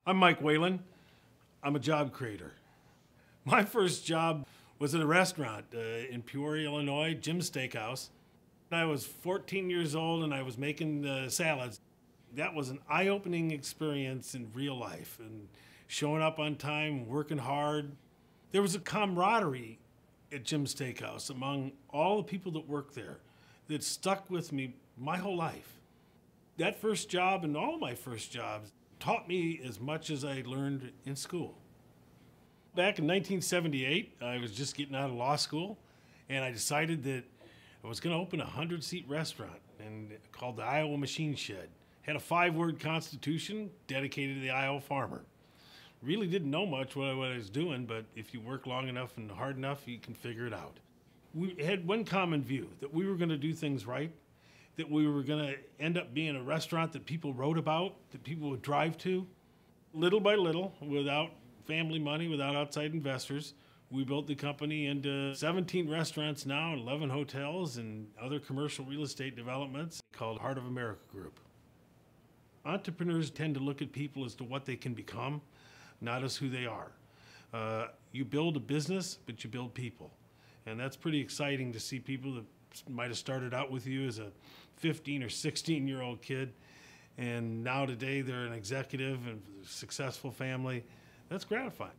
I'm Mike Whalen. I'm a job creator. My first job was at a restaurant in Peoria, Illinois, Jim's Steakhouse. I was 14 years old and I was making salads. That was an eye-opening experience in real life, and showing up on time, working hard. There was a camaraderie at Jim's Steakhouse among all the people that worked there that stuck with me my whole life. That first job and all of my first jobs taught me as much as I learned in school. Back in 1978, I was just getting out of law school, and I decided that I was going to open a 100-seat restaurant and called the Iowa Machine Shed. Had a 5-word constitution dedicated to the Iowa farmer. Really didn't know much what I was doing, but if you work long enough and hard enough, you can figure it out. We had one common view, that we were going to do things right, that we were going to end up being a restaurant that people wrote about, that people would drive to. Little by little, without family money, without outside investors, we built the company into 17 restaurants now, 11 hotels, and other commercial real estate developments called Heart of America Group. Entrepreneurs tend to look at people as to what they can become, not as who they are. You build a business, but you build people. And that's pretty exciting to see people that might have started out with you as a 15 or 16-year-old kid, and now today they're an executive and a successful family. That's gratifying.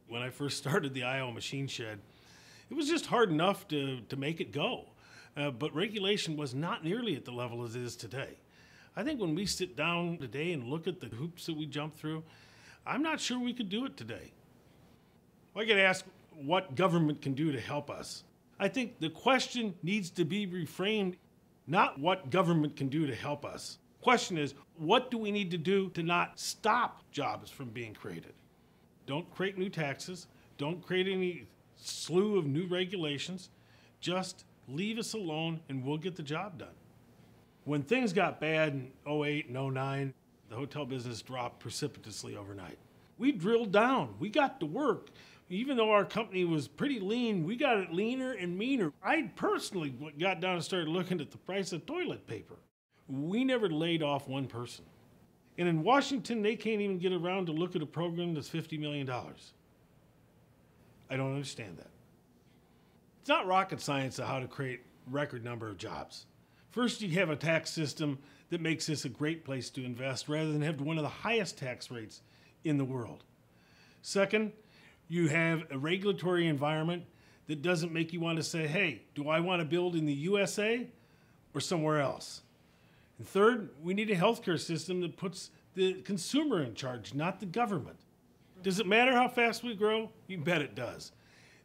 When I first started the Iowa Machine Shed, it was just hard enough to make it go. But regulation was not nearly at the level it is today. I think when we sit down today and look at the hoops that we jumped through, I'm not sure we could do it today. I get asked what government can do to help us. I think the question needs to be reframed, not what government can do to help us. The question is, what do we need to do to not stop jobs from being created? Don't create new taxes. Don't create any slew of new regulations. Just leave us alone and we'll get the job done. When things got bad in 08 and 09, the hotel business dropped precipitously overnight. We drilled down. We got to work. Even though our company was pretty lean, we got it leaner and meaner. I personally got down and started looking at the price of toilet paper. We never laid off one person. And in Washington, they can't even get around to look at a program that's $50 million. I don't understand that. It's not rocket science of how to create a record number of jobs. First, you have a tax system that makes this a great place to invest rather than have one of the highest tax rates in the world. Second, you have a regulatory environment that doesn't make you want to say, hey, do I want to build in the USA or somewhere else? And third, we need a healthcare system that puts the consumer in charge, not the government. Does it matter how fast we grow? You bet it does.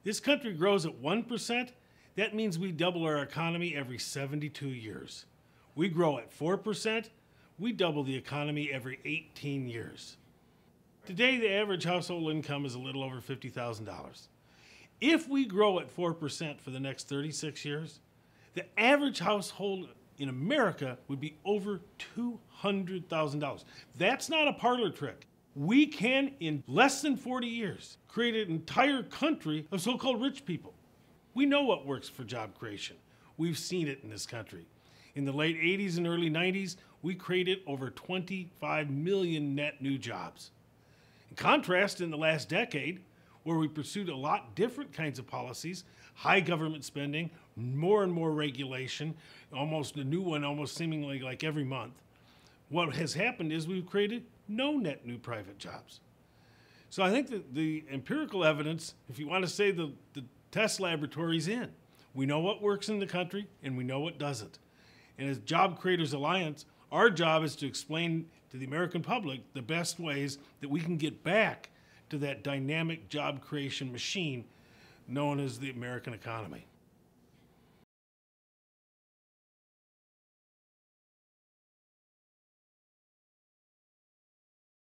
This country grows at 1%. That means we double our economy every 72 years. We grow at 4%. We double the economy every 18 years. Today, the average household income is a little over $50,000. If we grow at 4% for the next 36 years, the average household in America would be over $200,000. That's not a parlor trick. We can, in less than 40 years, create an entire country of so-called rich people. We know what works for job creation. We've seen it in this country. In the late 80s and early 90s, we created over 25 million net new jobs. In contrast, in the last decade, where we pursued a lot different kinds of policies, high government spending, more and more regulation, almost a new one, almost seemingly like every month, what has happened is we've created no net new private jobs. So I think that the empirical evidence, if you want to say the test laboratory's in. We know what works in the country and we know what doesn't. And as Job Creators Alliance, our job is to explain to the American public the best ways that we can get back to that dynamic job creation machine known as the American economy.